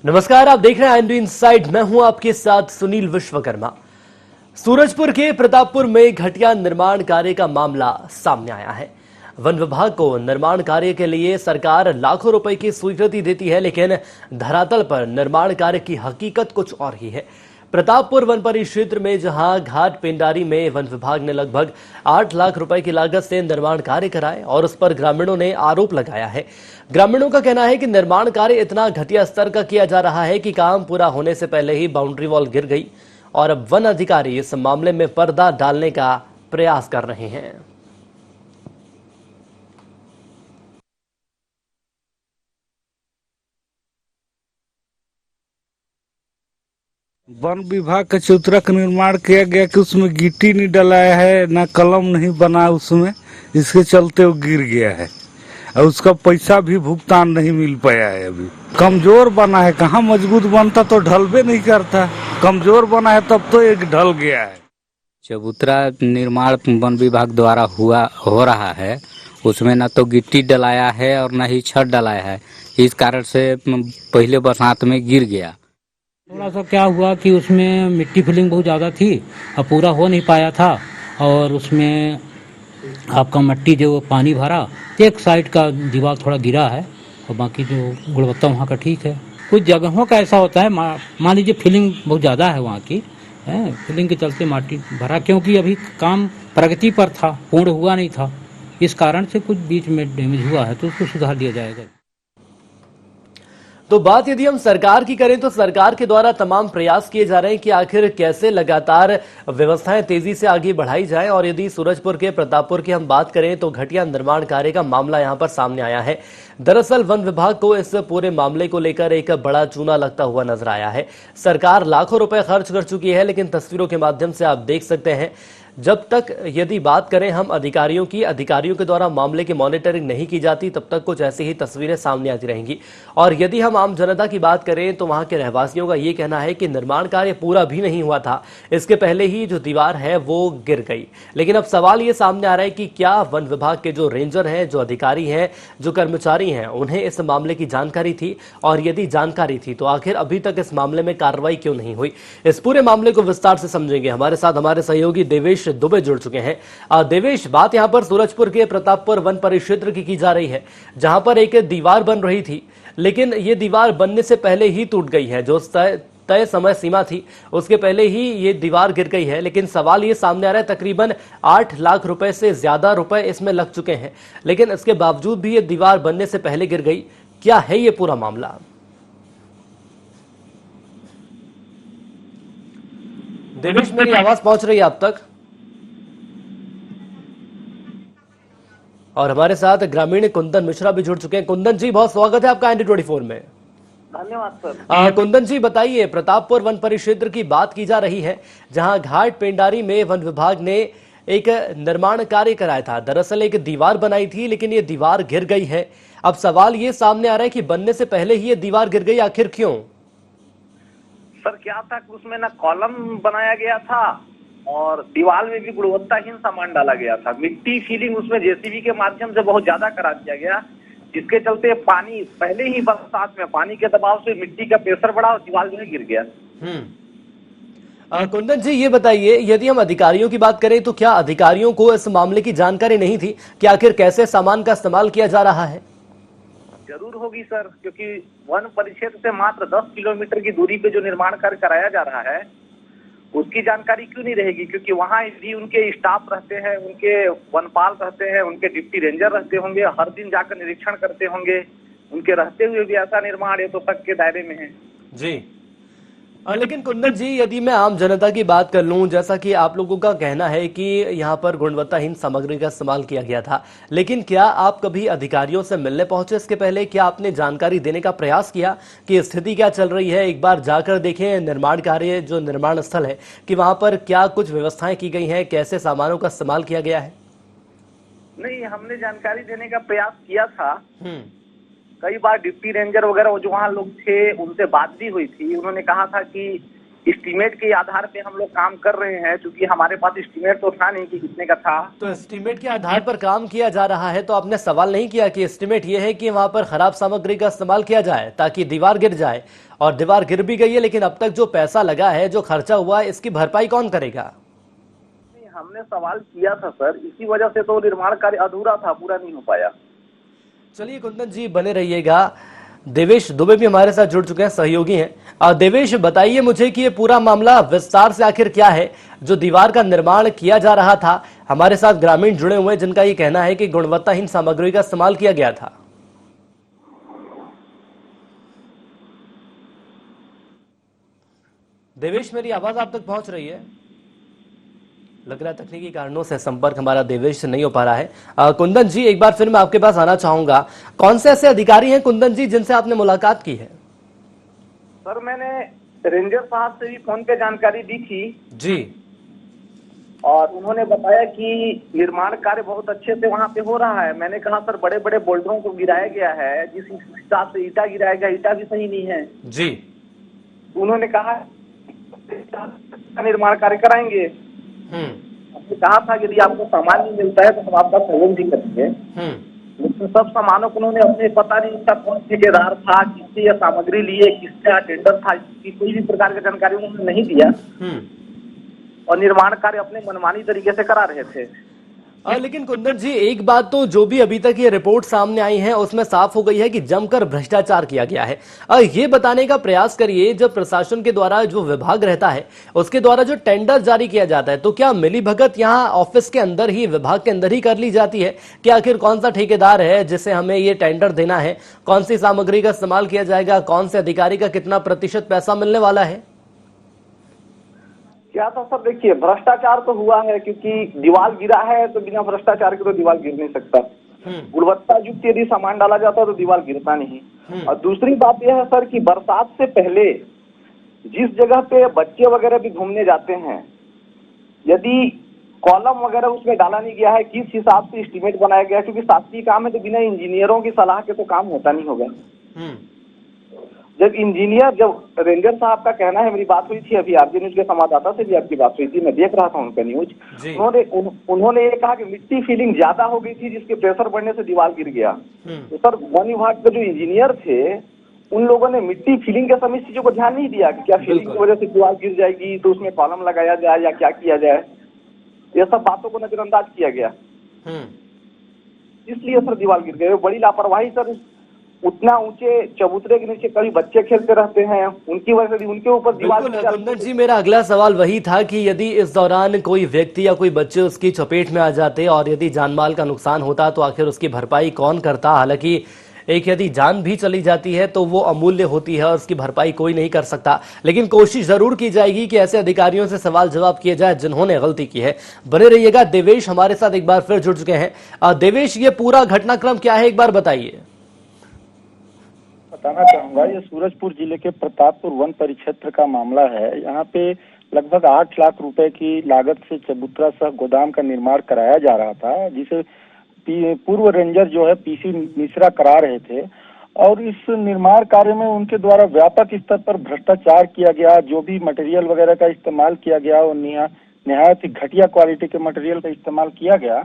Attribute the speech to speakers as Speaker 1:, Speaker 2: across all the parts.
Speaker 1: नमस्कार, आप देख रहे हैं IND इनसाइड। मैं हूं आपके साथ सुनील विश्वकर्मा। सूरजपुर के प्रतापपुर में घटिया निर्माण कार्य का मामला सामने आया है। वन विभाग को निर्माण कार्य के लिए सरकार लाखों रुपए की स्वीकृति देती है, लेकिन धरातल पर निर्माण कार्य की हकीकत कुछ और ही है। प्रतापपुर वन परिक्षेत्र में जहां घाट पेंडारी में वन विभाग ने लगभग 8 लाख रुपए की लागत से निर्माण कार्य कराए और उस पर ग्रामीणों ने आरोप लगाया है। ग्रामीणों का कहना है कि निर्माण कार्य इतना घटिया स्तर का किया जा रहा है कि काम पूरा होने से पहले ही बाउंड्री वॉल गिर गई और अब वन अधिकारी इस मामले में पर्दा डालने का प्रयास कर रहे हैं।
Speaker 2: वन विभाग का चौतरा का निर्माण किया गया कि उसमें गिट्टी नहीं डलाया है, ना कलम नहीं बना उसमें, इसके चलते वो गिर गया है और उसका पैसा भी भुगतान नहीं मिल पाया है। अभी कमजोर बना है, कहाँ मजबूत बनता तो ढलबे नहीं करता, कमजोर बना है तब तो एक ढल गया है।
Speaker 3: चबूतरा निर्माण वन विभाग द्वारा हो रहा है, उसमें न तो गिट्टी डलाया है और न ही छत डलाया है। इस कारण से पहले बरसात में गिर गया।
Speaker 4: थोड़ा सा क्या हुआ कि उसमें मिट्टी फिलिंग बहुत ज़्यादा थी और पूरा हो नहीं पाया था, और उसमें आपका मिट्टी जो पानी भरा, एक साइड का दीवार थोड़ा गिरा है और बाकी जो गुणवत्ता वहाँ का ठीक है। कुछ जगहों का ऐसा होता है, मान लीजिए फिलिंग बहुत ज़्यादा है वहाँ की, फिलिंग के चलते माटी भरा, क्योंकि अभी काम प्रगति पर था, पूर्ण हुआ नहीं था, इस कारण से कुछ बीच में डैमेज हुआ है, तो उसको सुधार दिया जाएगा।
Speaker 1: तो बात यदि हम सरकार की करें तो सरकार के द्वारा तमाम प्रयास किए जा रहे हैं कि आखिर कैसे लगातार व्यवस्थाएं तेजी से आगे बढ़ाई जाए। और यदि सूरजपुर के प्रतापपुर की हम बात करें तो घटिया निर्माण कार्य का मामला यहां पर सामने आया है। दरअसल वन विभाग को इस पूरे मामले को लेकर एक बड़ा चूना लगता हुआ नजर आया है। सरकार लाखों रुपए खर्च कर चुकी है, लेकिन तस्वीरों के माध्यम से आप देख सकते हैं, जब तक यदि बात करें हम अधिकारियों के द्वारा मामले की मॉनिटरिंग नहीं की जाती, तब तक कुछ ऐसी ही तस्वीरें सामने आती रहेंगी। और यदि हम आम जनता की बात करें तो वहां के रहवासियों का यह कहना है कि निर्माण कार्य पूरा भी नहीं हुआ था, इसके पहले ही जो दीवार है वो गिर गई। लेकिन अब सवाल ये सामने आ रहा है कि क्या वन विभाग के जो रेंजर हैं, जो अधिकारी हैं, जो कर्मचारी हैं, उन्हें इस मामले की जानकारी थी? और यदि जानकारी थी तो आखिर अभी तक इस मामले में कार्रवाई क्यों नहीं हुई? इस पूरे मामले को विस्तार से समझेंगे। हमारे साथ हमारे सहयोगी देवेश दुबे जुड़ चुके हैं। देवेश, बात यहां पर सूरजपुर के प्रतापपुर वन परिक्षेत्र की जा रही है, जहां पर एक दीवार बन रही थी, लेकिन यह दीवार बनने से पहले ही टूट गई है। जो तय समय सीमा थी उसके पहले ही ये दीवार गिर गई है। लेकिन सवाल ये सामने आ रहा है, तकरीबन 8 लाख रुपए से ज्यादा रुपए इसमें लग चुके हैं, लेकिन इसके बावजूद भी ये दीवार बनने से पहले गिर गई। क्या है ये पूरा मामला? देवेश, मेरी आवाज पहुंच रही है आप तक? और हमारे साथ ग्रामीण कुंदन मिश्रा भी जुड़ चुके हैं। कुंदन जी, बहुत स्वागत है आपका IND 24 में।
Speaker 5: धन्यवाद सर।
Speaker 1: कुंदन जी, बताइए, प्रतापपुर वन परिक्षेत्र की बात की जा रही है, जहां घाट पेंडारी में वन विभाग ने एक निर्माण कार्य कराया था। दरअसल एक दीवार बनाई थी, लेकिन ये दीवार गिर गई है। अब सवाल ये सामने आ रहा है कि बनने से पहले ही ये दीवार गिर गई, आखिर क्यों?
Speaker 5: सर, क्या था कि उसमें ना कॉलम बनाया गया था और दीवार में भी गुणवत्ताहीन सामान डाला गया था। मिट्टी फिलिंग उसमें जेसीबी के माध्यम से बहुत ज्यादा करा दिया गया, जिसके चलते पानी, पहले ही बरसात में पानी के दबाव से मिट्टी का प्रेशर बढ़ा और दीवार जो है गिर गया।
Speaker 1: कुंदन जी, ये बताइए, यदि हम अधिकारियों की बात करें तो क्या अधिकारियों को इस मामले की जानकारी नहीं थी कि आखिर कैसे सामान का इस्तेमाल किया जा रहा है?
Speaker 5: जरूर होगी सर, क्योंकि वन परिक्षेत्र से मात्र 10 किलोमीटर की दूरी पे जो निर्माण कार्य कराया जा रहा है उसकी जानकारी क्यों नहीं रहेगी? क्योंकि वहाँ भी उनके स्टाफ रहते हैं, उनके वनपाल रहते हैं, उनके डिप्टी रेंजर रहते होंगे, हर दिन जाकर निरीक्षण करते होंगे। उनके रहते हुए भी ऐसा निर्माण ये तो शक के दायरे में है
Speaker 1: जी। लेकिन कुंदन जी, यदि मैं आम जनता की बात कर लूं, जैसा कि आप लोगों का कहना है कि यहां पर गुणवत्ताहीन सामग्री का इस्तेमाल किया गया था, लेकिन क्या आप कभी अधिकारियों से मिलने पहुंचे इसके पहले? क्या आपने जानकारी देने का प्रयास किया कि स्थिति क्या चल रही है? एक बार जाकर देखें निर्माण कार्य, जो निर्माण स्थल है, कि वहां पर क्या कुछ व्यवस्थाएं की गई हैं, कैसे सामानों का इस्तेमाल किया गया है?
Speaker 5: नहीं, हमने जानकारी देने का प्रयास किया था। कई बार डिप्टी रेंजर वगैरह जो वहाँ लोग थे उनसे बात भी हुई थी। उन्होंने कहा था कि एस्टीमेट के आधार पे हम लोग काम कर रहे हैं, क्योंकि हमारे पास एस्टीमेट तो था नहीं कि कितने का था।
Speaker 1: तो एस्टीमेट के आधार पर काम किया जा रहा है, तो आपने सवाल नहीं किया कि एस्टीमेट ये है कि वहां पर खराब सामग्री का इस्तेमाल किया जाए ताकि दीवार गिर जाए, और दीवार गिर भी गई है, लेकिन अब तक जो पैसा लगा है, जो खर्चा हुआ है, इसकी भरपाई कौन करेगा?
Speaker 5: नहीं, हमने सवाल किया था सर, इसी वजह से तो निर्माण कार्य अधूरा था, पूरा नहीं हो पाया।
Speaker 1: चलिए कुंदन जी बने रहिएगा। देवेश दुबे भी हमारे साथ जुड़ चुके हैं, सहयोगी हैं। देवेश बताइए मुझे कि ये पूरा मामला विस्तार से आखिर क्या है? जो दीवार का निर्माण किया जा रहा था, हमारे साथ ग्रामीण जुड़े हुए हैं जिनका ये कहना है कि गुणवत्ताहीन सामग्री का इस्तेमाल किया गया था। देवेश, मेरी आवाज आप तक पहुंच रही है? लग रहा है तकनीकी कारणों से संपर्क हमारा देवेश से नहीं हो पा रहा है। कुंदन जी, एक बार फिर मैं आपके पास आना चाहूंगा। कौन से ऐसे अधिकारी हैं कुंदन जी जिनसे आपने मुलाकात की है?
Speaker 5: सर मैंने रेंजर साहब से भी फोन पे जानकारी दी थी
Speaker 1: जी,
Speaker 5: और उन्होंने बताया कि निर्माण कार्य बहुत अच्छे से वहां पे हो रहा है। मैंने कहा सर बड़े बड़े बोल्डरों को गिराया गया है, जिस हिसाब से ईटा गिराया गया, ईटा भी सही नहीं है
Speaker 1: जी।
Speaker 5: उन्होंने कहा निर्माण कार्य कराएंगे। हमने कहा था यदि आपको सामान नहीं मिलता है तो हम आपका सहयोग भी करेंगे, लेकिन सब सामानों को उन्होंने अपने पता नहीं उसका कौन ठेकेदार था, किससे यह सामग्री लिए, किससे टेंडर था, इसकी कोई भी प्रकार की जानकारी उन्होंने नहीं दिया और निर्माण कार्य अपने मनमानी तरीके से करा रहे थे।
Speaker 1: लेकिन कुंदन जी, एक बात तो जो भी अभी तक ये रिपोर्ट सामने आई है उसमें साफ हो गई है कि जमकर भ्रष्टाचार किया गया है। ये बताने का प्रयास करिए, जब प्रशासन के द्वारा जो विभाग रहता है उसके द्वारा जो टेंडर जारी किया जाता है, तो क्या मिलीभगत यहाँ ऑफिस के अंदर ही, विभाग के अंदर ही कर ली जाती है कि आखिर कौन सा ठेकेदार है जिसे हमें ये टेंडर देना है, कौन सी सामग्री का इस्तेमाल किया जाएगा, कौन से अधिकारी का कितना प्रतिशत पैसा मिलने वाला है?
Speaker 5: क्या था सर, देखिए भ्रष्टाचार तो हुआ है, क्योंकि दीवार गिरा है तो बिना भ्रष्टाचार के तो दीवार गिर नहीं सकता। गुणवत्ता युक्त यदि सामान डाला जाता तो दीवार गिरता नहीं। और दूसरी बात यह है सर कि बरसात से पहले जिस जगह पे बच्चे वगैरह भी घूमने जाते हैं, यदि कॉलम वगैरह उसमें डाला नहीं गया है, किस हिसाब से एस्टीमेट बनाया गया है, क्योंकि शासकीय काम है तो बिना इंजीनियरों की सलाह के तो काम होता नहीं होगा। जब रेंजर साहब का कहना है, मेरी बात हुई थी अभी आरजे न्यूज के संवाददाता से भी आपकी बात हुई थी, मैं देख रहा था उनका न्यूज, उन्होंने ये कहा कि मिट्टी फीलिंग ज्यादा हो गई थी जिसके प्रेशर बढ़ने से दीवार गिर गया। तो सर वन विभाग के जो इंजीनियर थे उन लोगों ने मिट्टी फीलिंग के समय चीजों को ध्यान नहीं दिया कि क्या फीलिंग की वजह से दीवार गिर जाएगी तो उसमें कॉलम लगाया जाए या क्या किया जाए, ये सब बातों को नजरअंदाज किया गया, इसलिए सर दीवार गिर गई। बड़ी लापरवाही सर, उतना ऊंचे चबूतरे के नीचे कभी बच्चे खेलते रहते हैं, उनकी वजह से उनके ऊपर दीवार।
Speaker 1: कुंदन जी, मेरा अगला सवाल वही था कि यदि इस दौरान कोई व्यक्ति या कोई बच्चे उसकी चपेट में आ जाते और यदि जानमाल का नुकसान होता तो आखिर उसकी भरपाई कौन करता? हालांकि एक यदि जान भी चली जाती है तो वो अमूल्य होती है और उसकी भरपाई कोई नहीं कर सकता, लेकिन कोशिश जरूर की जाएगी कि ऐसे अधिकारियों से सवाल जवाब किए जाए जिन्होंने गलती की है। बने रहिएगा। देवेश हमारे साथ एक बार फिर जुड़ चुके हैं। देवेश, ये पूरा घटनाक्रम क्या है, एक बार बताइए।
Speaker 6: बताना चाहूंगा, ये सूरजपुर जिले के प्रतापपुर वन परिक्षेत्र का मामला है। यहाँ पे लगभग 8 लाख रुपए की लागत से चबूतरा सह गोदाम का निर्माण कराया जा रहा था, जिसे पूर्व रेंजर जो है पीसी मिश्रा करा रहे थे। और इस निर्माण कार्य में उनके द्वारा व्यापक स्तर पर भ्रष्टाचार किया गया। जो भी मटेरियल वगैरह का इस्तेमाल किया गया वो निहायत ही घटिया क्वालिटी के मटेरियल का इस्तेमाल किया गया।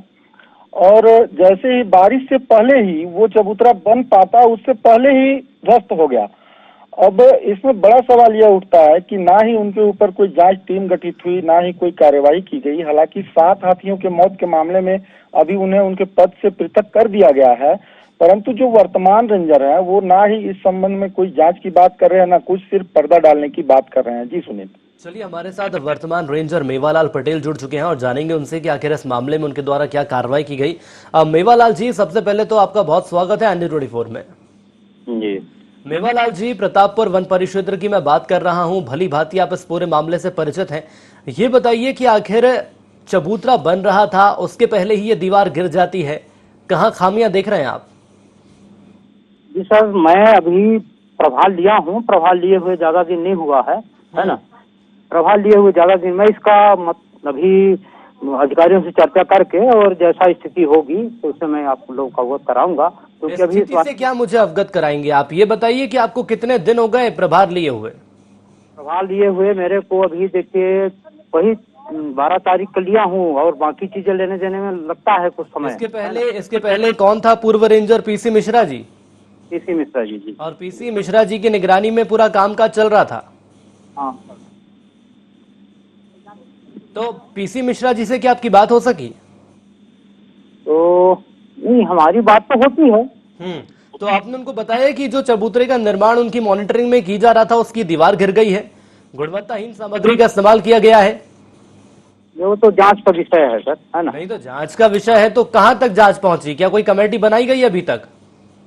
Speaker 6: और जैसे ही बारिश से पहले ही वो चबूतरा बन पाता, उससे पहले ही ध्वस्त हो गया। अब इसमें बड़ा सवाल यह उठता है कि ना ही उनके ऊपर कोई जांच टीम गठित हुई, ना ही कोई कार्यवाही की गई। हालांकि 7 हाथियों के मौत के मामले में अभी उन्हें उनके पद से पृथक कर दिया गया है, परंतु जो वर्तमान रेंजर है वो ना ही इस संबंध में कोई जांच की बात कर रहे हैं, ना कुछ सिर्फ पर्दा डालने की बात कर रहे हैं। जी सुनील।
Speaker 1: चलिए, हमारे साथ वर्तमान रेंजर मेवालाल पटेल जुड़ चुके हैं और जानेंगे उनसे कि आखिर इस मामले में उनके द्वारा क्या कार्रवाई की गई। मेवालाल जी, सबसे पहले तो आपका बहुत स्वागत है ND24 में।
Speaker 6: जी
Speaker 1: मेवालाल जी, प्रतापपुर वन परिक्षेत्र की मैं बात कर रहा हूं, भली भांति आप इस पूरे मामले से परिचित हैं। ये बताइए कि आखिर चबूतरा बन रहा था, उसके पहले ही ये दीवार गिर जाती है, कहाँ खामियां देख रहे हैं आप?
Speaker 7: जी सर, मैं अभी प्रभार लिया हूँ, प्रभार लिए हुए ज्यादा दिन नहीं हुआ है ना, प्रभार लिए हुए ज्यादा दिन, मैं इसका अभी अधिकारियों से चर्चा करके और जैसा स्थिति होगी तो उससे मैं आप लोगों को अवगत कराऊंगा। क्योंकि अभी
Speaker 1: से क्या मुझे अवगत कराएंगे आप? ये बताइए कि आपको कितने दिन हो गए प्रभार लिए हुए?
Speaker 7: प्रभाव लिए हुए मेरे को अभी देखिए वही 12 तारीख को लिया हूँ और बाकी चीजें लेने देने में लगता है कुछ समय।
Speaker 1: इसके पहले कौन था पूर्व ranger? PC Mishra ji.
Speaker 7: PC Mishra ji. जी
Speaker 1: और पीसी मिश्रा जी की निगरानी में पूरा कामकाज चल रहा था।
Speaker 7: हाँ।
Speaker 1: तो पीसी मिश्रा जी से क्या आपकी बात हो सकी?
Speaker 7: तो नहीं, हमारी बात तो होती है।
Speaker 1: तो आपने उनको बताया कि जो चबूतरे का निर्माण उनकी मॉनिटरिंग में की जा रहा था उसकी दीवार गिर गई है, गुणवत्ताहीन सामग्री का इस्तेमाल किया गया है?
Speaker 7: वो तो जांच का विषय है सर, है ना।
Speaker 1: नहीं तो जांच का विषय है तो कहां तक जांच पहुंची? क्या कोई कमेटी बनाई गई अभी तक?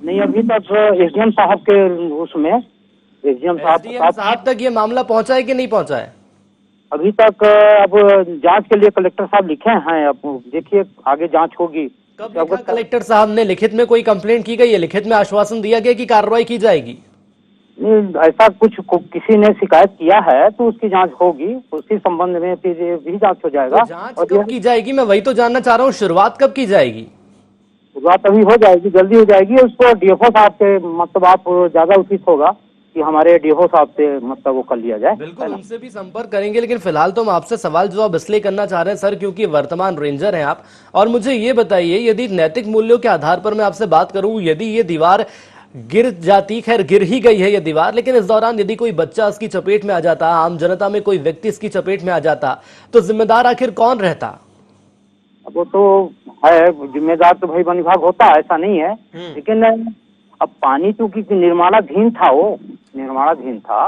Speaker 7: नहीं, अभी तक एसडीएम साहब के उसमें एसडीएम
Speaker 1: साहब तक ये मामला पहुंचा है कि नहीं पहुंचा है?
Speaker 7: अभी तक अब जांच के लिए कलेक्टर साहब लिखे हैं, अब देखिए आगे जांच होगी।
Speaker 1: कब लिखा कलेक्टर साहब ने? लिखित में कोई कंप्लेंट की गई है? लिखित में आश्वासन दिया गया कि कार्रवाई की जाएगी?
Speaker 7: नहीं, ऐसा कुछ किसी ने शिकायत किया है तो उसकी जांच होगी, उसी संबंध में फिर भी जांच हो जाएगा।
Speaker 1: तो जांच कब की जाएगी? मैं वही तो जानना चाह रहा हूँ, शुरुआत कब की जाएगी?
Speaker 7: शुरुआत अभी हो जाएगी, जल्दी हो जाएगी। उसको डीएफओ साहब से मतलब आप ज्यादा उचित होगा कि हमारे डीएफओ साहब से मतलब वो कर लिया जाए।
Speaker 1: बिल्कुल, उनसे भी संपर्क करेंगे, लेकिन फिलहाल तो हम आपसे सवाल जवाब इसलिए करना चाह रहे हैं सर क्योंकि वर्तमान रेंजर हैं आप। और मुझे ये बताइए, यदि नैतिक मूल्यों के आधार पर मैं आपसे बात करूं, यदि ये दीवार गिर जाती, खैर गिर ही गई है ये दीवार, लेकिन इस दौरान यदि कोई बच्चा इसकी चपेट में आ जाता, आम जनता में कोई व्यक्ति इसकी चपेट में आ जाता, तो जिम्मेदार आखिर कौन रहता?
Speaker 7: वो तो है, जिम्मेदार तो भाई वन विभाग होता है, ऐसा नहीं है। लेकिन अब पानी चूंकि निर्माणाधीन था, वो निर्माणाधीन था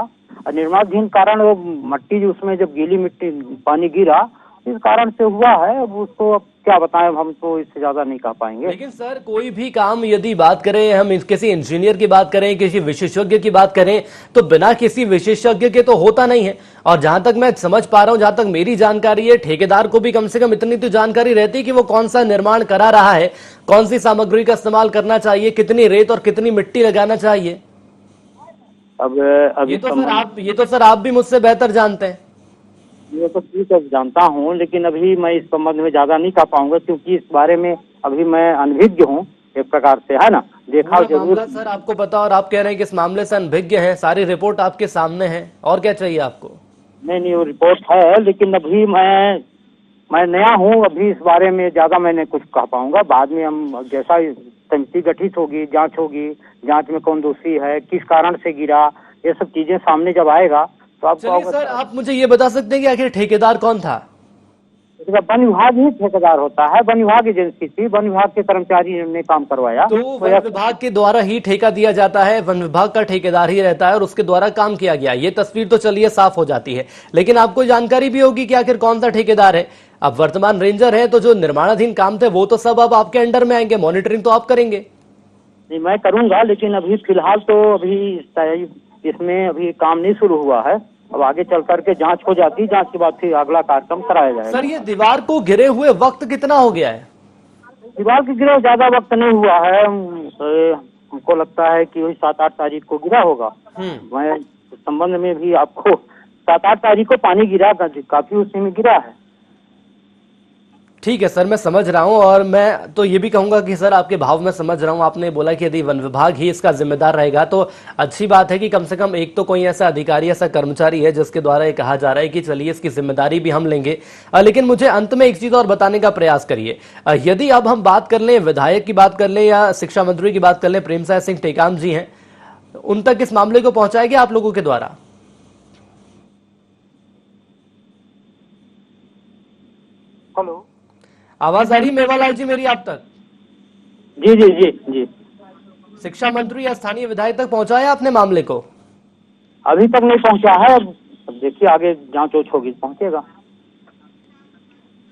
Speaker 7: और निर्माणाधीन कारण वो मट्टी जो उसमें जब गीली मिट्टी पानी गिरा इस कारण से हुआ है। अब उसको अब क्या बताएं, हम तो इससे ज्यादा नहीं कह पाएंगे।
Speaker 1: लेकिन सर कोई भी काम यदि बात करें, हम किसी इंजीनियर की बात करें, किसी विशेषज्ञ की बात करें, तो बिना किसी विशेषज्ञ के तो होता नहीं है। और जहां तक मैं समझ पा रहा हूं, जहां तक मेरी जानकारी है, ठेकेदार को भी कम से कम इतनी तो जानकारी रहती है कि वो कौन सा निर्माण करा रहा है, कौन सी सामग्री का इस्तेमाल करना चाहिए, कितनी रेत और कितनी मिट्टी लगाना चाहिए।
Speaker 7: अब
Speaker 1: ये तो सर आप भी मुझसे बेहतर जानते हैं।
Speaker 7: ये तो ठीक है, जानता हूँ, लेकिन अभी मैं इस संबंध में ज्यादा नहीं कह पाऊंगा क्योंकि इस बारे में अभी मैं अनभिज्ञ हूँ एक प्रकार से, है ना। देखा जरूर
Speaker 1: सर आपको पता, और आप कह रहे हैं कि इस मामले से अनभिज्ञ है, सारी रिपोर्ट आपके सामने है, और क्या चाहिए आपको?
Speaker 7: नहीं, वो रिपोर्ट है, लेकिन अभी मैं नया हूँ, अभी इस बारे में ज्यादा मैंने कुछ कह पाऊंगा। बाद में हम जैसा समिति गठित होगी, जांच होगी, जांच में कौन दोषी है, किस कारण से गिरा, ये सब चीजें सामने जब आएगा तो आपको।
Speaker 1: चलिए सर, आप मुझे ये बता सकते हैं कि आखिर ठेकेदार कौन था?
Speaker 7: वन विभाग ही ठेकेदार होता है, वन विभाग एजेंसी थी, वन विभाग के कर्मचारी ने काम करवाया।
Speaker 1: तो वन विभाग के द्वारा ही ठेका दिया जाता है, वन विभाग का ठेकेदार ही रहता है और उसके द्वारा काम किया गया, ये तस्वीर तो चलिए साफ हो जाती है। लेकिन आपको जानकारी भी होगी कि आखिर कौन सा ठेकेदार है। अब वर्तमान रेंजर है तो जो निर्माणाधीन काम थे वो तो सब अब आपके अंडर में आएंगे, मॉनिटरिंग तो आप करेंगे।
Speaker 7: नहीं, मैं करूंगा, लेकिन अभी फिलहाल तो अभी इसमें अभी काम नहीं शुरू हुआ है। अब आगे चल करके जांच हो जाती, जांच के बाद फिर अगला कार्यक्रम कराया जाएगा।
Speaker 1: सर ये दीवार को गिरे हुए वक्त कितना हो गया है?
Speaker 7: दीवार के गिरे ज्यादा वक्त नहीं हुआ है, हमको लगता है कि वही 7-8 तारीख को गिरा होगा। मैं इस संबंध में भी आपको 7-8 तारीख को पानी गिरा, काफी उसी में गिरा है।
Speaker 1: ठीक है सर, मैं समझ रहा हूं, और मैं तो ये भी कहूंगा कि सर आपके भाव में समझ रहा हूं। आपने बोला कि यदि वन विभाग ही इसका जिम्मेदार रहेगा तो अच्छी बात है कि कम से कम एक तो कोई ऐसा अधिकारी, ऐसा कर्मचारी है जिसके द्वारा ये कहा जा रहा है कि चलिए इसकी जिम्मेदारी भी हम लेंगे। लेकिन मुझे अंत में एक चीज और बताने का प्रयास करिए। यदि अब हम बात कर लें, विधायक की बात कर लें या शिक्षा मंत्री की बात कर लें, प्रेमसाय सिंह टेकाम जी हैं, उन तक इस मामले को पहुंचाया गया आप लोगों के द्वारा?
Speaker 7: हेलो,
Speaker 1: आवाज आ रही मेवालाल जी मेरी आप तक?
Speaker 7: जी जी जी जी।
Speaker 1: शिक्षा मंत्री या स्थानीय विधायक तक पहुंचाया आपने मामले को?
Speaker 7: अभी तक नहीं पहुंचा है, अब देखिए आगे जांच ओच होगी पहुंचेगा।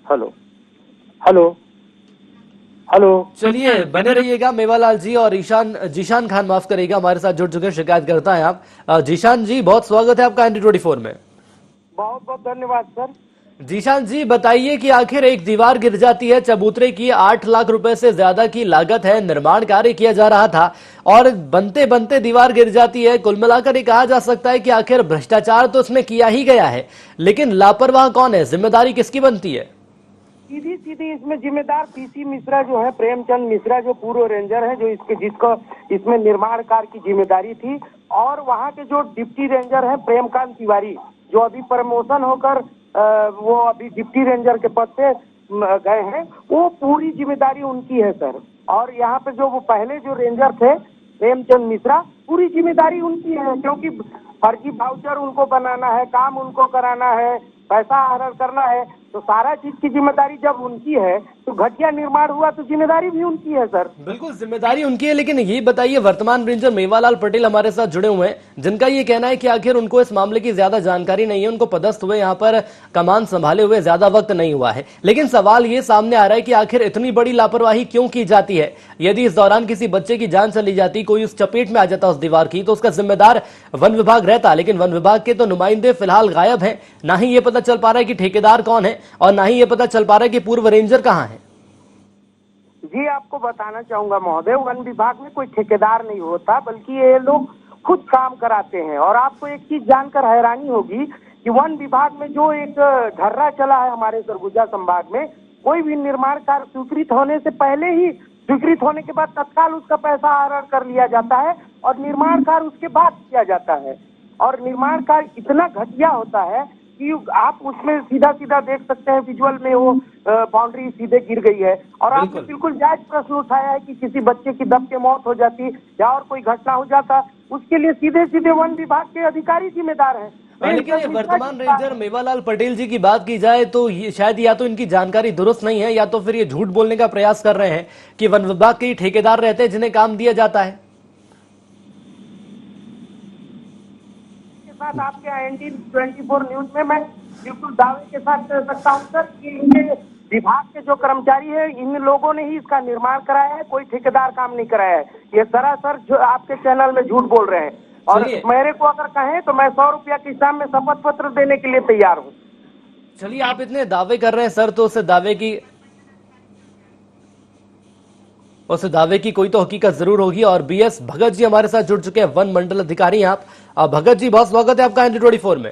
Speaker 7: हेलो हेलो हेलो,
Speaker 1: चलिए बने रहिएगा मेवालाल जी। और जीशान खान माफ करेगा, हमारे साथ जुड़ चुके शिकायत करता है आप। जीशान जी बहुत स्वागत है आपका ND24 में।
Speaker 8: बहुत बहुत धन्यवाद सर।
Speaker 1: जीशान जी बताइए कि आखिर एक दीवार गिर जाती है, चबूतरे की 8 लाख रुपए से ज्यादा की लागत है, निर्माण कार्य किया जा रहा था और बनते बनते दीवार गिर जाती है। कुल मिलाकर ये कहा जा सकता है कि आखिर भ्रष्टाचार तो इसमें किया ही गया है, लेकिन लापरवाह कौन है, जिम्मेदारी किसकी बनती है?
Speaker 8: सीधी सीधी इसमें जिम्मेदार पीसी मिश्रा जो है, प्रेमचंद मिश्रा जो पूर्व रेंजर है, जो जिसको इसमें निर्माण कार्य की जिम्मेदारी थी, और वहाँ के जो डिप्टी रेंजर है प्रेमकांत तिवारी, जो अभी प्रमोशन होकर वो अभी डिप्टी रेंजर के पद पे गए हैं, वो पूरी जिम्मेदारी उनकी है सर। और यहाँ पे जो वो पहले जो रेंजर थे प्रेमचंद मिश्रा, पूरी जिम्मेदारी उनकी है, क्योंकि फर्जी वाउचर उनको बनाना है, काम उनको कराना है, पैसा आहरण करना है, तो सारा चीज की जिम्मेदारी जब उनकी है तो घटिया निर्माण हुआ तो जिम्मेदारी भी उनकी है सर।
Speaker 1: बिल्कुल जिम्मेदारी उनकी है, लेकिन ये बताइए, वर्तमान रेंजर मेवालाल पटेल हमारे साथ जुड़े हुए हैं, जिनका ये कहना है कि आखिर उनको इस मामले की ज्यादा जानकारी नहीं है, उनको पदस्थ हुए यहाँ पर कमान संभाले हुए ज्यादा वक्त नहीं हुआ है। लेकिन सवाल ये सामने आ रहा है कि आखिर इतनी बड़ी लापरवाही क्यों की जाती है? यदि इस दौरान किसी बच्चे की जान चली जाती, कोई उस चपेट में आ जाता उस दीवार की, तो उसका जिम्मेदार वन विभाग रहता, लेकिन वन विभाग के तो नुमाइंदे फिलहाल गायब हैं। ना ही ये पता चल पा रहा है कि ठेकेदार कौन है, और ना ही ये पता चल पा रहा है कि पूर्व रेंजर कहाँ है।
Speaker 8: जी आपको बताना चाहूंगा महोदय, वन विभाग में कोई ठेकेदार नहीं होता, बल्कि ये लोग खुद काम कराते हैं। और आपको एक चीज जानकर हैरानी होगी कि वन विभाग में जो एक ढर्रा चला है हमारे सरगुजा संभाग में, कोई भी निर्माण कार्य स्वीकृत होने से पहले ही, स्वीकृत होने के बाद तत्काल उसका पैसा आहरण कर लिया जाता है और निर्माण कार्य उसके बाद किया जाता है। और निर्माण कार्य इतना घटिया होता है कि आप उसमें सीधा सीधा देख सकते हैं विजुअल में, वो बाउंड्री सीधे गिर गई है। और आपने बिल्कुल जायज प्रश्न उठाया है कि किसी बच्चे की दब के मौत हो जाती या और कोई घटना हो जाता, उसके लिए सीधे सीधे वन विभाग के अधिकारी जिम्मेदार हैं।
Speaker 1: लेकिन वर्तमान रेंजर मेवालाल पटेल जी की बात की जाए तो ये शायद या तो इनकी जानकारी दुरुस्त नहीं है, या तो फिर ये झूठ बोलने का प्रयास कर रहे हैं कि वन विभाग के ठेकेदार रहते हैं जिन्हें काम दिया जाता है।
Speaker 8: साथ आपके NT24 न्यूज में मैं बिल्कुल दावे के साथ कह सकता हूं सर कि इनके विभाग के जो कर्मचारी है, इन लोगों ने ही इसका निर्माण कराया है, कोई ठेकेदार काम नहीं कराया है। ये सरासर जो आपके चैनल में झूठ बोल रहे हैं। और मेरे को अगर कहें तो मैं 100 रुपया के हिसाब में शपथ पत्र देने के लिए तैयार हूँ।
Speaker 1: चलिए, आप इतने दावे कर रहे हैं सर, तो उस दावे की कोई तो हकीकत जरूर होगी। और BS भगत जी हमारे साथ जुड़ चुके हैं, वन मंडल अधिकारी हैं आप। भगत जी, बहुत स्वागत है आपका NT24 में।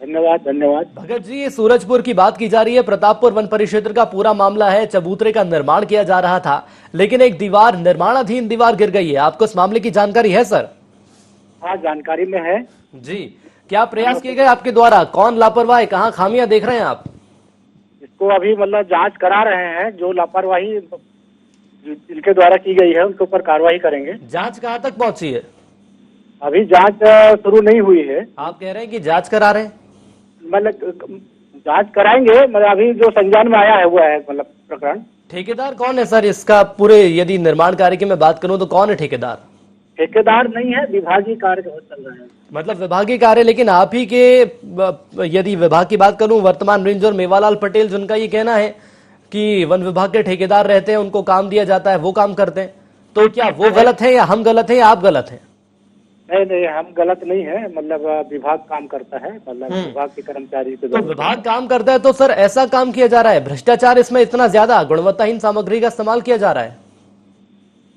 Speaker 6: धन्यवाद।
Speaker 1: भगत जी, सूरजपुर की बात की जा रही है, प्रतापपुर वन परिक्षेत्र का पूरा मामला है। चबूतरे का निर्माण किया जा रहा था, लेकिन एक दीवार, निर्माणाधीन दीवार गिर गई है। आपको इस मामले की जानकारी है सर?
Speaker 6: हाँ, जानकारी में है
Speaker 1: जी। क्या प्रयास किए गए आपके द्वारा? कौन लापरवाह है? कहाँ खामियां देख रहे हैं आप?
Speaker 6: इसको अभी मतलब जांच करा रहे हैं। जो लापरवाही जिनके द्वारा की गई है उनके ऊपर कार्रवाई करेंगे।
Speaker 1: जांच कहाँ तक पहुंची है?
Speaker 6: अभी जांच शुरू नहीं हुई है।
Speaker 1: आप कह रहे हैं कि जांच करा रहे हैं?
Speaker 6: मतलब जांच कराएंगे, मतलब अभी जो संज्ञान में आया है हुआ है मतलब प्रकरण।
Speaker 1: ठेकेदार कौन है सर इसका? पूरे यदि निर्माण कार्य की मैं बात करूं तो कौन है ठेकेदार?
Speaker 6: ठेकेदार नहीं है, विभागीय कार्य चल रहा है।
Speaker 1: मतलब विभागीय कार्य, लेकिन आप ही के, यदि विभाग की बात करूं, वर्तमान रेंजर मेवालाल पटेल, जिनका ये कहना है कि वन विभाग के ठेकेदार रहते हैं, उनको काम दिया जाता है, वो काम करते हैं, तो क्या वो गलत है या हम गलत हैं या आप गलत हैं?
Speaker 6: नहीं, हम गलत नहीं है। मतलब विभाग काम करता है, मतलब विभाग के कर्मचारी
Speaker 1: तो विभाग काम करता है, तो सर ऐसा काम किया जा रहा है, भ्रष्टाचार इसमें इतना ज्यादा, गुणवत्ताहीन सामग्री का इस्तेमाल किया जा रहा है।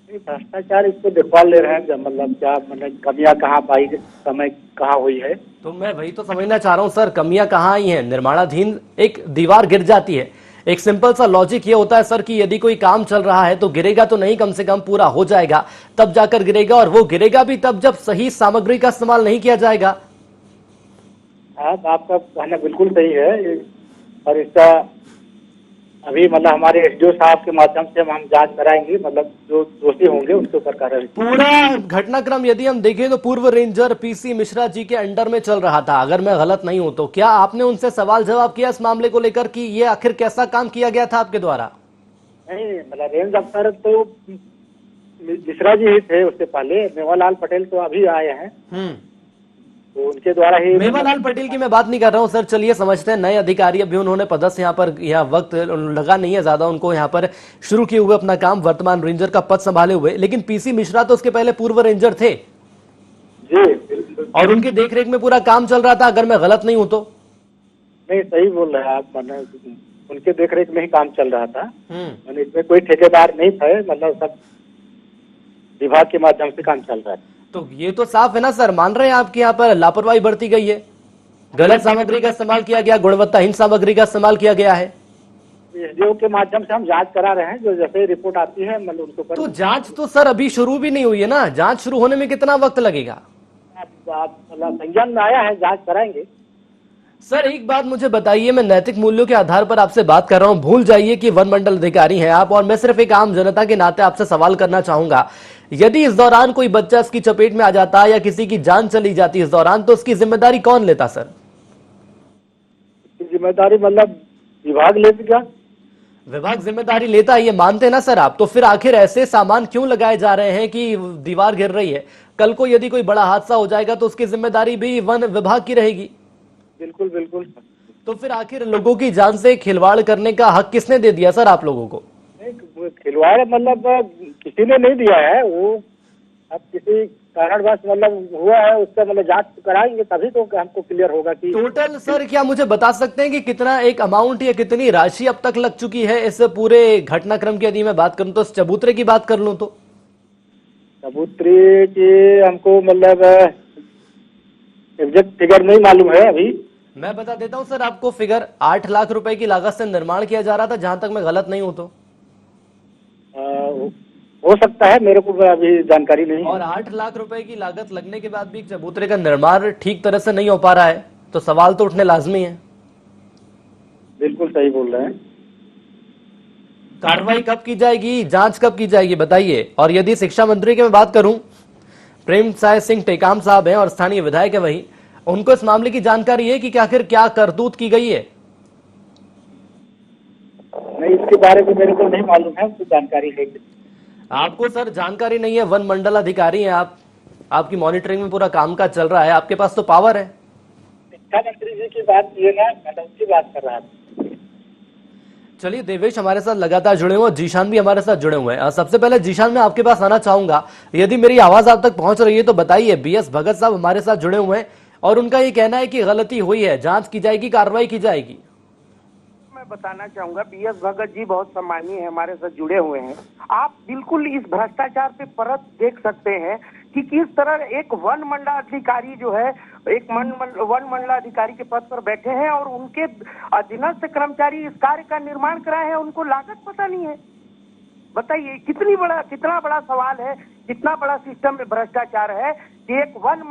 Speaker 6: भ्रष्टाचार इसको देखभाल ले रहे हैं, मतलब क्या, मतलब कमियां कहाँ पाई, समय कहाँ हुई है।
Speaker 1: तो मैं वही तो समझना चाह रहा हूँ सर, कमियां कहाँ आई हैं? निर्माणाधीन एक दीवार गिर जाती है, एक सिंपल सा लॉजिक ये होता है सर कि यदि कोई काम चल रहा है तो गिरेगा तो नहीं, कम से कम पूरा हो जाएगा तब जाकर गिरेगा, और वो गिरेगा भी तब जब सही सामग्री का इस्तेमाल नहीं किया जाएगा।
Speaker 6: हाँ, आपका कहना बिल्कुल सही है। और इसका अभी मतलब हमारे SDO साहब के माध्यम से हम जांच कराएंगे, मतलब जो दोषी होंगे उनके ऊपर कार्रवाई।
Speaker 1: पूरा घटनाक्रम यदि हम देखें तो पूर्व रेंजर PC मिश्रा जी के अंडर में चल रहा था, अगर मैं गलत नहीं हूं तो। क्या आपने उनसे सवाल जवाब किया इस मामले को लेकर कि ये आखिर कैसा काम किया गया था आपके द्वारा?
Speaker 6: नहीं, मतलब रेंज अफसर तो मिश्रा जी ही थे, उससे पहले मेवालाल पटेल तो अभी आए हैं, तो उनके द्वारा ही।
Speaker 1: मेवालाल पटेल की मैं बात नहीं कर रहा हूं सर, चलिए समझते हैं, नए अधिकारी अभी उन्होंने पदस्थ यहाँ वक्त लगा नहीं है ज्यादा उनको, यहाँ पर शुरू किए हुए अपना काम, वर्तमान रेंजर का पद संभाले हुए। लेकिन PC मिश्रा तो उसके पहले पूर्व रेंजर थे
Speaker 6: जी,
Speaker 1: और उनके देखरेख में पूरा काम चल रहा था, अगर मैं गलत नहीं हूं तो।
Speaker 6: नहीं, सही बोल रहे हैं आप, मतलब उनके देखरेख में ही काम चल रहा था। मतलब इसमें कोई ठेकेदार नहीं थे, मतलब सब विभाग के माध्यम से काम चल रहा है।
Speaker 1: तो ये तो साफ है ना सर, मान रहे हैं आपके यहाँ पर लापरवाही बरती गई है, गलत सामग्री का इस्तेमाल किया गया, गुणवत्ताहीन सामग्री का इस्तेमाल किया गया है।
Speaker 6: एसडीओ के माध्यम से हम जांच करा रहे हैं, जो जैसे रिपोर्ट आती है मतलब उनके ऊपर
Speaker 1: तो जांच तो सर अभी शुरू भी नहीं हुई है ना, जांच शुरू होने में कितना वक्त लगेगा?
Speaker 6: आप मतलब संज्ञान में आया है, जांच कराएंगे।
Speaker 1: सर एक बात मुझे बताइए, मैं नैतिक मूल्यों के आधार पर आपसे बात कर रहा हूं, भूल जाइए कि वन मंडल अधिकारी हैं आप, और मैं सिर्फ एक आम जनता के नाते आपसे सवाल करना चाहूंगा, यदि इस दौरान कोई बच्चा इसकी चपेट में आ जाता है या किसी की जान चली जाती इस दौरान, तो उसकी जिम्मेदारी कौन लेता सर?
Speaker 6: जिम्मेदारी मतलब विभाग ले क्या?
Speaker 1: विभाग जिम्मेदारी लेता है, ये मानते हैं ना सर आप? तो फिर आखिर ऐसे सामान क्यों लगाए जा रहे हैं कि दीवार गिर रही है, कल को यदि कोई बड़ा हादसा हो जाएगा तो उसकी जिम्मेदारी भी वन विभाग की रहेगी।
Speaker 6: बिल्कुल बिल्कुल।
Speaker 1: तो फिर आखिर लोगों की जान से खिलवाड़ करने का हक किसने दे दिया सर आप लोगों को?
Speaker 6: खिलवाड़ मतलब किसी ने नहीं दिया है, वो अब किसी कारणवश मतलब हुआ है, उसका मतलब जांच कराएंगे तभी तो हमको क्लियर होगा कि
Speaker 1: टोटल सर क्या मुझे बता सकते हैं कि कितना एक अमाउंट या कितनी राशि अब तक लग चुकी है इस पूरे घटनाक्रम की? यदि मैं बात करूं तो इस चबूतरे की बात कर लूं तो
Speaker 6: चबूतरे की हमको मतलब एग्जैक्ट फिगर नहीं मालूम है अभी।
Speaker 1: मैं बता देता हूं सर आपको फिगर, 8 लाख रुपए की लागत से निर्माण किया जा रहा था, जहां तक मैं गलत नहीं हूं तो।
Speaker 6: हो सकता है, मेरे को अभी जानकारी नहीं है।
Speaker 1: और 8 लाख रुपए की लागत लगने के बाद भी चबूतरे का निर्माण ठीक तरह से नहीं हो पा रहा है, तो सवाल तो उठने लाजमी है।
Speaker 6: बिल्कुल सही बोल रहे हैं।
Speaker 1: कार्रवाई कब की जाएगी, जांच कब की जाएगी बताइए? और यदि शिक्षा मंत्री की मैं बात करूं, प्रेमसाय सिंह टेकाम साहब हैं और स्थानीय विधायक है वही, उनको इस मामले की जानकारी है कि आखिर क्या करतूत की गई है?
Speaker 6: नहीं, इसके बारे में मेरे को नहीं मालूम है, उसकी जानकारी है।
Speaker 1: आपको सर जानकारी नहीं है? वन मंडल अधिकारी हैं आप, आपकी मॉनिटरिंग में पूरा कामकाज चल रहा है, आपके पास तो पावर है।
Speaker 6: शिक्षा मंत्री जी की बात किए ना, मैं उसकी बात कर रहा था।
Speaker 1: चलिए देवेश हमारे साथ लगातार जुड़े हुए, जीशान भी हमारे साथ जुड़े हुए हैं। सबसे पहले जीशान मैं आपके पास आना चाहूंगा, यदि मेरी आवाज आप तक पहुंच रही है तो बताइए। बीएस भगत साहब हमारे साथ जुड़े हुए हैं और उनका ये कहना है कि गलती हुई है, जांच की जाएगी, कार्रवाई की जाएगी।
Speaker 8: मैं बताना चाहूंगा, बीएस भगत जी बहुत सम्मानीय है, हमारे साथ जुड़े हुए हैं। आप बिल्कुल इस भ्रष्टाचार पे परत देख सकते हैं कि किस तरह एक वन मंडलाधिकारी जो है, एक वन मंडलाधिकारी के पद पर बैठे हैं और उनके अधीनस्थ कर्मचारी इस कार्य का निर्माण कराए हैं, उनको लागत पता नहीं है। बताइए कितना बड़ा सवाल है, कितना बड़ा सिस्टम में भ्रष्टाचार है कि एक वन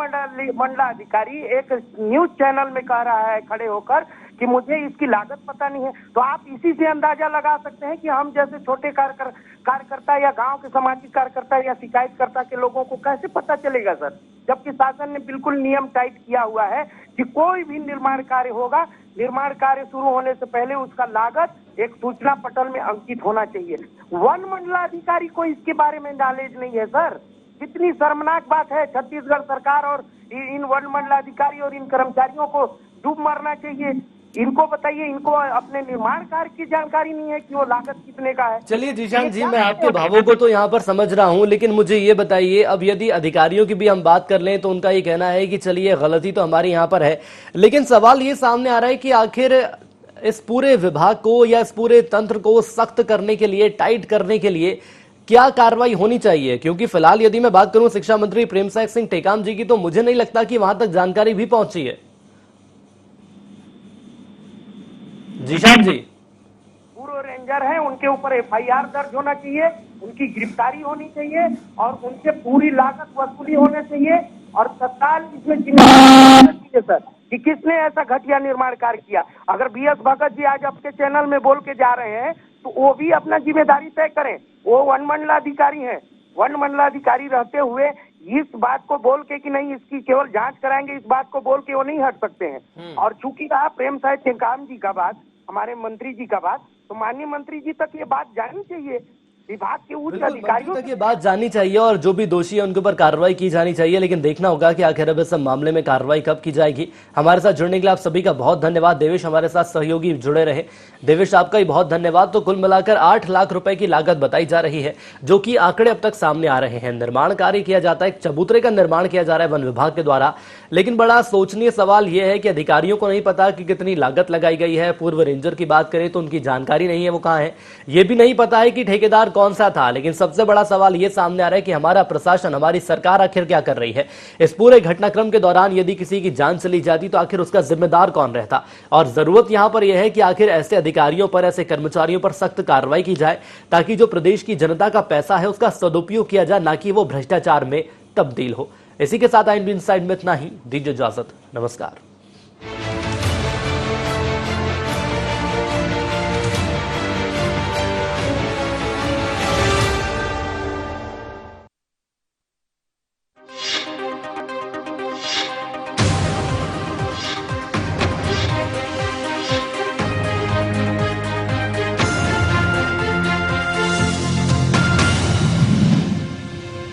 Speaker 8: मंडलाधिकारी एक न्यूज चैनल में कह रहा है खड़े होकर कि मुझे इसकी लागत पता नहीं है। तो आप इसी से अंदाजा लगा सकते हैं कि हम जैसे छोटे कार्यकर्ता या गांव के सामाजिक कार्यकर्ता या शिकायतकर्ता के लोगों को कैसे पता चलेगा सर, जबकि शासन ने बिल्कुल नियम टाइट किया हुआ है कि कोई भी निर्माण कार्य होगा, निर्माण कार्य शुरू होने से पहले उसका लागत एक सूचना पटल में अंकित होना चाहिए। वन मंडलाधिकारी को इसके बारे में नॉलेज नहीं है सर। कितनी शर्मनाक बात है। छत्तीसगढ़ सरकार और इन वन मंडलाधिकारी और इन कर्मचारियों को डूब मरना चाहिए। इनको बताइए, इनको अपने निर्माण कार्य की जानकारी नहीं है कि वो लागत कितने का है।
Speaker 1: चलिए जीशान जी, मैं आपके भावों को तो यहाँ पर समझ रहा हूँ, लेकिन मुझे ये बताइए, अब यदि अधिकारियों की भी हम बात कर लें तो उनका ये कहना है कि चलिए गलती तो हमारी यहाँ पर है, लेकिन सवाल ये सामने आ रहा है कि आखिर इस पूरे विभाग को या इस पूरे तंत्र को सख्त करने के लिए, टाइट करने के लिए क्या कार्रवाई होनी चाहिए? क्योंकि फिलहाल यदि मैं बात करूं शिक्षा मंत्री प्रेमसाय सिंह टेकाम जी की, तो मुझे नहीं लगता कि वहां तक जानकारी भी पहुंची है। जीशान जी,
Speaker 8: पूर्व रेंजर हैं, उनके ऊपर एफआईआर दर्ज होना चाहिए, उनकी गिरफ्तारी होनी चाहिए और उनसे पूरी लागत वसूली होनी चाहिए और तत्काल इसमें जिम्मेदारी सर कि किसने ऐसा घटिया निर्माण कार्य किया। अगर बीएस भगत जी आज आपके चैनल में बोल के जा रहे हैं तो वो भी अपना जिम्मेदारी तय करें। वो वन मंडलाधिकारी हैं, वन मंडलाधिकारी रहते हुए इस बात को बोल के कि नहीं इसकी केवल जांच कराएंगे, इस बात को बोल के वो नहीं हट सकते हैं। और चूंकि रहा प्रेमसाय टेकाम जी का बात, हमारे मंत्री जी का बात, तो माननीय मंत्री जी तक ये बात जानी चाहिए, विभाग के उच्च अधिकारियों
Speaker 1: तक ये बात जानी चाहिए और जो भी दोषी है उनके ऊपर कार्रवाई की जानी चाहिए। लेकिन देखना होगा कि आखिर अब इस मामले में कार्रवाई कब की जाएगी। हमारे साथ जुड़ने के लिए आप सभी का बहुत धन्यवाद। देवेश हमारे साथ सहयोगी जुड़े रहे, देवेश आपका ही बहुत धन्यवाद। तो कुल मिलाकर 8 लाख रुपए की लागत बताई जा रही है, जो कि आंकड़े अब तक सामने आ रहे हैं। निर्माण कार्य किया जाता है, एक चबूतरे का निर्माण किया जा रहा है वन विभाग के द्वारा, लेकिन बड़ा सोचनीय सवाल यह है कि अधिकारियों को नहीं पता कि कितनी लागत लगाई गई है। पूर्व रेंजर की बात करें तो उनकी जानकारी नहीं है वो कहाँ है। ये भी नहीं पता है कि ठेकेदार कौन सा था, लेकिन सबसे बड़ा सवाल यह सामने आ रहा है कि हमारा प्रशासन, हमारी सरकार आखिर क्या कर रही है। इस पूरे घटनाक्रम के दौरान यदि किसी की जान चली जाती तो आखिर उसका जिम्मेदार कौन रहता। और जरूरत यहां पर यह है कि आखिर ऐसे अधिकारियों पर, ऐसे कर्मचारियों पर सख्त कार्रवाई की जाए, ताकि जो प्रदेश की जनता का पैसा है उसका सदुपयोग किया जाए, ना कि वो भ्रष्टाचार में तब्दील हो। इसी के साथ INB इनसाइड में इतना ही। दीजिए इजाजत, नमस्कार।